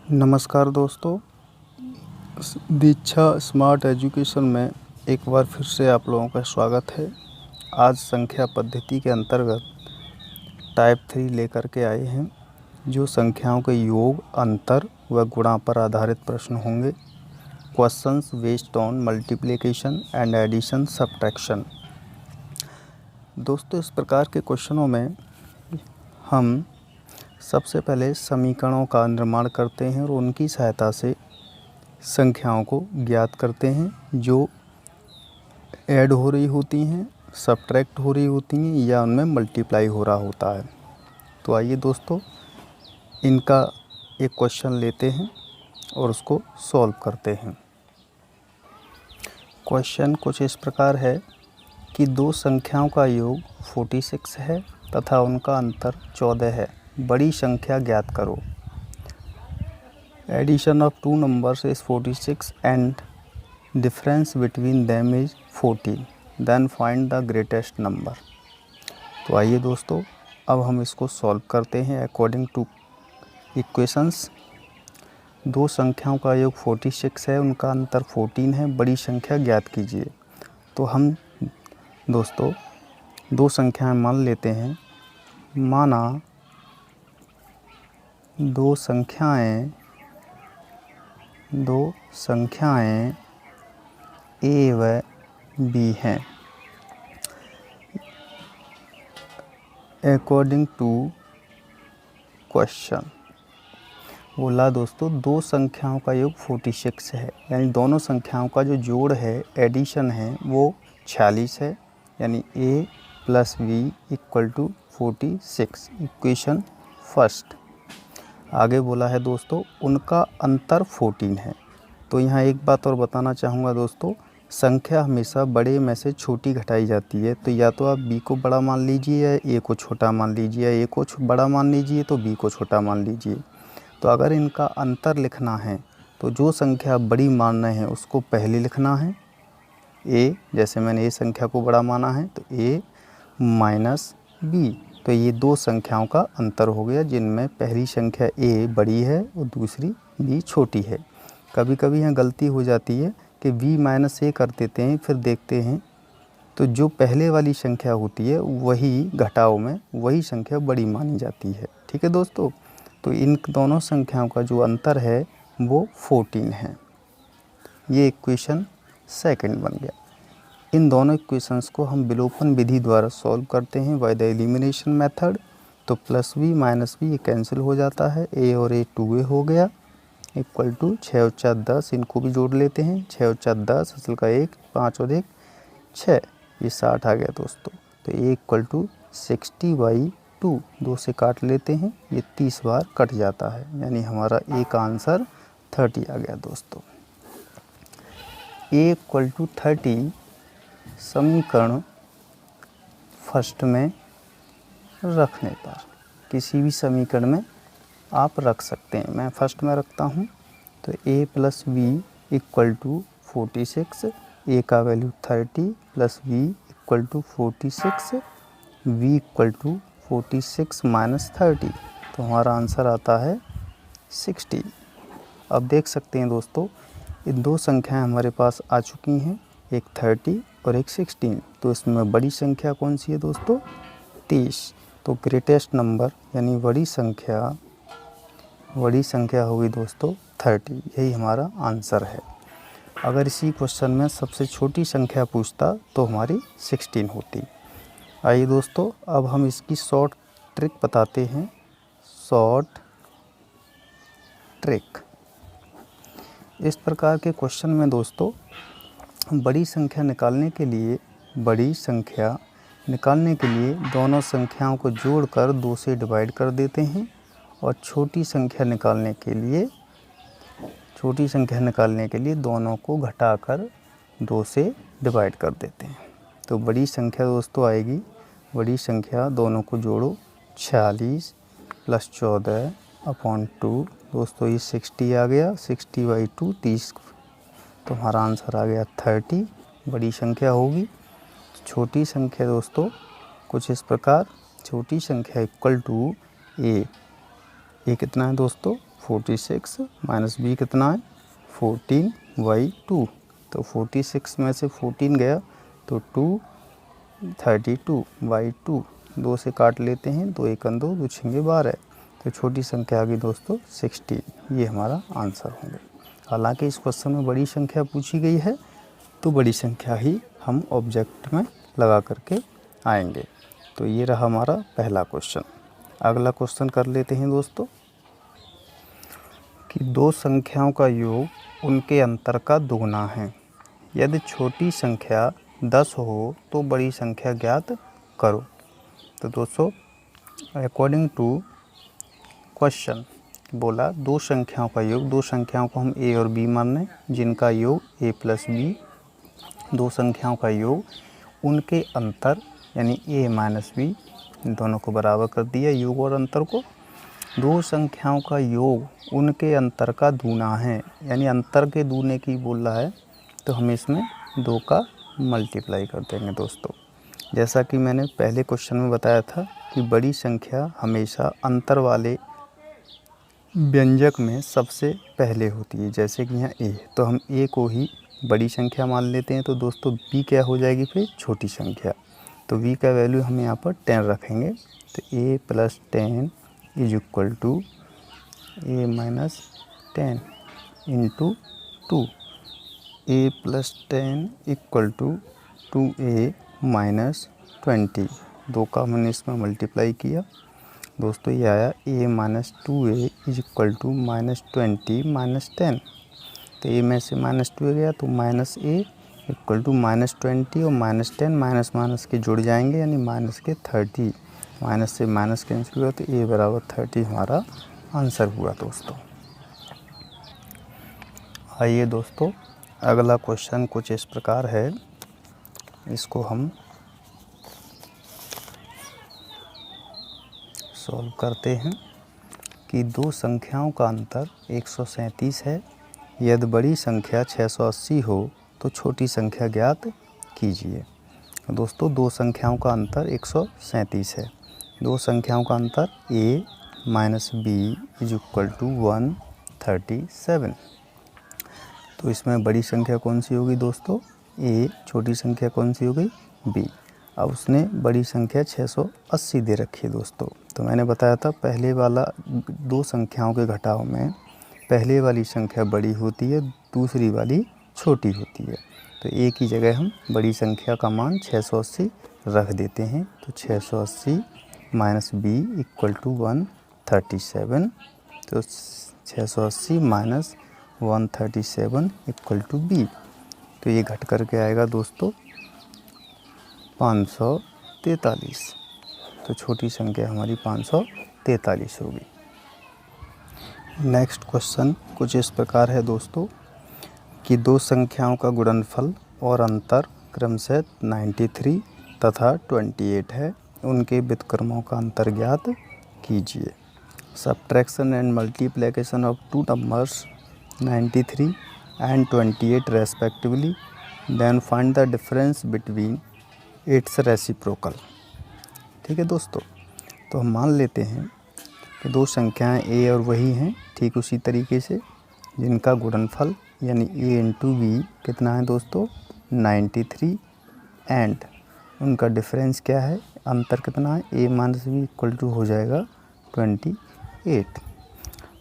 नमस्कार दोस्तों, दीक्षा smart education में एक बार फिर से आप लोगों का स्वागत है। आज संख्या पद्धति के अंतर्गत टाइप 3 लेकर के आए हैं, जो संख्याओं के योग, अंतर व गुणा पर आधारित प्रश्न होंगे। Questions based on multiplication and addition subtraction. दोस्तों, इस प्रकार के क्वेश्चनों में हम सबसे पहले समीकरणों का निर्माण करते हैं और उनकी सहायता से संख्याओं को ज्ञात करते हैं जो ऐड हो रही होती हैं, सब्ट्रैक्ट हो रही होती हैं या उनमें मल्टीप्लाई हो रहा होता है। तो आइए दोस्तों, इनका एक क्वेश्चन लेते हैं और उसको सॉल्व करते हैं। क्वेश्चन कुछ इस प्रकार है कि दो संख्याओं का योग 46 है तथा उनका अंतर 14 है। बड़ी संख्या ज्ञात करो। Addition of two numbers is 46 and difference between them is 14। Then find the greatest number. तो आइए दोस्तों, अब हम इसको सॉल्व करते हैं अकॉर्डिंग टू इक्वेशंस। दो संख्याओं का योग 46 है, उनका अंतर 14 है। बड़ी संख्या ज्ञात कीजिए। तो हम दोस्तों दो संख्याएं मान लेते हैं। माना दो संख्याएं ए व बी हैं। अकॉर्डिंग टू क्वेश्चन बोला दोस्तों, दो संख्याओं का योग 46 है, यानी दोनों संख्याओं का जो जोड़ है, एडिशन है, वो 46 है। यानी a + b = 46। Equation first. आगे बोला है दोस्तों, उनका अंतर 14 है। तो यहाँ एक बात और बताना चाहूँगा दोस्तों, संख्या हमेशा बड़े में से छोटी घटाई जाती है। तो या तो आप b को बड़ा मान लीजिए या a को छोटा मान लीजिए, या a को बड़ा मान लीजिए तो b को छोटा मान लीजिए। तो अगर इनका अंतर लिखना है तो जो संख्या बड़ी मानना है उसको पहले लिखना है a। जैसे मैंने a संख्या को बड़ा माना है तो a - b। तो ये दो संख्याओं का अंतर हो गया, जिनमें पहली संख्या a बड़ी है और दूसरी b छोटी है। कभी कभी यहाँ गलती हो जाती है कि b - a कर देते हैं, फिर देखते हैं तो जो पहले वाली संख्या होती है वही घटाव में वही संख्या बड़ी मानी जाती है। ठीक है दोस्तों, तो इन दोनों संख्याओं का जो अंतर है वो 14 है। ये इक्वेशन सेकंड बन गया। इन दोनों इक्वेशंस को हम विलोपन विधि द्वारा सॉल्व करते हैं बाय द एलिमिनेशन मेथड। तो +b - b ये कैंसिल हो जाता है। a और a 2a हो गया, इक्वल टू 6 और 4 10। इनको भी जोड़ लेते हैं। 6 और 4 10, असल का 1, 5 और 1 6, ये 60 आ गया दोस्तों। तो a = 60/2। 2 से काट लेते हैं, ये 30 बार कट जाता है, यानी हमारा a का आंसर 30 आ गया दोस्तों। a = 30 समीकरण फर्स्ट में रखने पर, किसी भी समीकरण में आप रख सकते हैं। मैं फर्स्ट में रखता हूँ। तो a + b = 46। a का वैल्यू 30 + b = 46। v = 46 - 30। तो हमारा आंसर आता है 60। अब देख सकते हैं दोस्तों, इन दो संख्याएं हमारे पास आ चुकी हैं, एक 30 और एक 16। तो इसमें बड़ी संख्या कौन सी है दोस्तों? 30। तो ग्रेटेस्ट नंबर यानी बड़ी संख्या होगी दोस्तों 30। यही हमारा आंसर है। अगर इसी क्वेश्चन में सबसे छोटी संख्या पूछता तो हमारी 16 होती। आइए दोस्तों, अब हम इसकी शॉर्ट ट्रिक बताते हैं। शॉर्ट ट्रिक इस प्रकार के क्वेश्चन में दोस्तों, बड़ी संख्या निकालने के लिए दोनों संख्याओं को जोड़कर 2 से डिवाइड कर देते हैं, और छोटी संख्या निकालने के लिए दोनों को घटाकर 2 से डिवाइड कर देते हैं। तो बड़ी संख्या दोस्तों आएगी, बड़ी संख्या दोनों को जोड़ो, 46 + 14/2। दोस्तों ये 60 आ गया, 60/2 30। तो हमारा आंसर आ गया 30। बड़ी संख्या होगी। छोटी संख्या दोस्तों कुछ इस प्रकार, छोटी संख्या = a। ये कितना है दोस्तों? 46 माइनस बी कितना है 14/2। तो 46 में से 14 गया तो 32/2। 2 से काट लेते हैं, 2 1 2 2 6 12। तो छोटी संख्या आ गई दोस्तों 16। ये हमारा आंसर होंगे। हालांकि इस क्वेश्चन में बड़ी संख्या पूछी गई है तो बड़ी संख्या ही हम ऑब्जेक्ट में लगा करके आएंगे। तो ये रहा हमारा पहला क्वेश्चन। अगला क्वेश्चन कर लेते हैं दोस्तों कि दो संख्याओं का योग उनके अंतर का दोगुना है। यदि छोटी संख्या 10 हो तो बड़ी संख्या ज्ञात करो। तो दोस्तों अकॉर्डिंग टू क्वेश्चन बोला दो संख्याओं का योग, दो संख्याओं को हम a और b मान लें जिनका योग a + b। दो संख्याओं का योग उनके अंतर यानी a - b, दोनों को बराबर कर दिया योग और अंतर को। दो संख्याओं का योग उनके अंतर का दूना है, यानी अंतर के दूने की बोल रहा है तो हम इसमें 2 का मल्टीप्लाई कर देंगे दोस्तों। जैसा कि मैंने पहले क्वेश्चन में बताया था कि बड़ी संख्या हमेशा अंतर वाले व्यंजक में सबसे पहले होती है। जैसे कि यहाँ a, तो हम a को ही बड़ी संख्या मान लेते हैं। तो दोस्तों b क्या हो जाएगी फिर छोटी संख्या। तो v का वैल्यू हम यहाँ पर 10 रखेंगे। तो a + 10 = a - 10 × 2। a + 10 = 2a - 20। 2 का हमने इसमें मल्टीप्लाई किया दोस्तों, ये आया a - 2a = -20 - 10। तो a में से -2 गया तो -a = -20 और -10 माइनस के जुड़ जाएंगे यानी -30। माइनस से माइनस कैंसिल हुआ तो a = 30 हमारा आंसर हुआ दोस्तों। आइए दोस्तों अगला क्वेश्चन कुछ इस प्रकार है, इसको हम सॉल्व करते हैं कि दो संख्याओं का अंतर 137 है। यदि बड़ी संख्या 680 हो तो छोटी संख्या ज्ञात कीजिए। दोस्तों दो संख्याओं का अंतर 137 है। दो संख्याओं का अंतर a - b = 137। तो इसमें बड़ी संख्या कौन सी होगी दोस्तों a, छोटी संख्या कौन सी हो गई b। अब उसने बड़ी संख्या 680 दे रखी है दोस्तों। तो मैंने बताया था पहले वाला दो संख्याओं के घटाव में पहले वाली संख्या बड़ी होती है, दूसरी वाली छोटी होती है। तो a की जगह हम बड़ी संख्या का मान 680 रख देते हैं। तो 680 - b = 137। तो 680 - 137 = b। तो ये घट करके आएगा दोस्तों 543। तो छोटी संख्या हमारी 543 होगी। नेक्स्ट क्वेश्चन कुछ इस प्रकार है दोस्तों कि दो संख्याओं का गुणनफल और अंतर क्रमशः 93 तथा 28 है। उनके व्युत्क्रमों का अंतर ज्ञात कीजिए। Subtraction and multiplication of two numbers 93 and 28 respectively, then find the difference between its reciprocal। ठीक है दोस्तों, तो हम मान लेते हैं कि दो संख्याएं a और वही हैं, ठीक उसी तरीके से जिनका गुणनफल यानी a × b कितना है दोस्तों 93 एंड उनका डिफरेंस क्या है, अंतर कितना है a - b = हो जाएगा 28।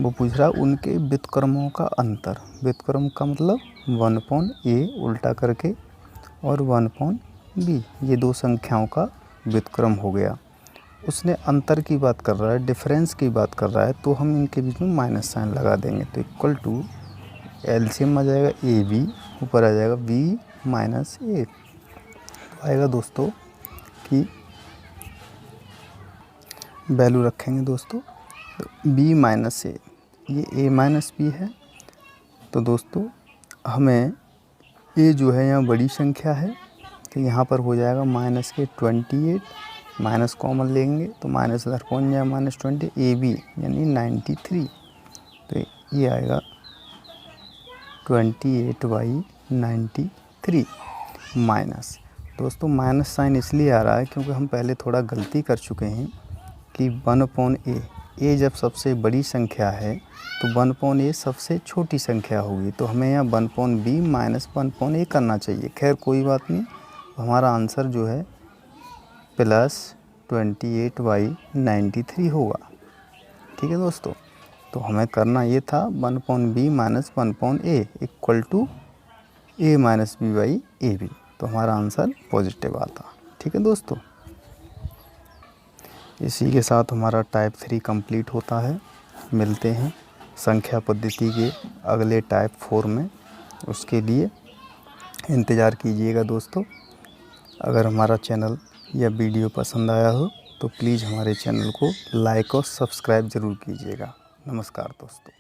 वो पूछ रहा उनके व्युत्क्रमों का अंतर। व्युत्क्रम का मतलब 1/a उल्टा करके और 1/b, ये दो संख्याओं का व्युत्क्रम हो गया। उसने अंतर की बात कर रहा है, डिफरेंस की बात कर रहा है, तो हम इनके बीच में माइनस साइन लगा देंगे। तो = एलसीएम आ जाएगा ab, ऊपर आ जाएगा b - a। तो आएगा दोस्तों कि वैल्यू रखेंगे दोस्तों b - a, ये a - b है। तो दोस्तों हमें a जो है यहाँ बड़ी संख्या है तो यहाँ पर हो जाएगा -28, माइनस कॉमन लेंगे तो माइनस इधर कौन जाए -20, ab यानी 93। तो ये आएगा 28/93 माइनस। दोस्तों माइनस साइन इसलिए आ रहा है क्योंकि हम पहले थोड़ा गलती कर चुके हैं कि 1/a a जब सबसे बड़ी संख्या है तो 1/a सबसे छोटी संख्या होगी, तो हमें यहाँ 1/b माइनस 1/a करना चाहिए। खैर कोई बात नहीं, हमारा आंसर जो है +28/93 होगा। ठीक है दोस्तों, तो हमें करना ये था 1/b minus 1/a equal to a minus b/ab, तो हमारा आंसर पॉजिटिव आता। ठीक है दोस्तों, इसी के साथ हमारा टाइप 3 कंप्लीट होता है। मिलते हैं संख्या पद्धति के अगले टाइप 4 में, उसके लिए इंतज़ार कीजिएगा दोस्तों। अगर हमारा चैनल या वीडियो पसंद आया हो तो प्लीज़ हमारे चैनल को लाइक और सब्सक्राइब ज़रूर कीजिएगा। नमस्कार दोस्तों।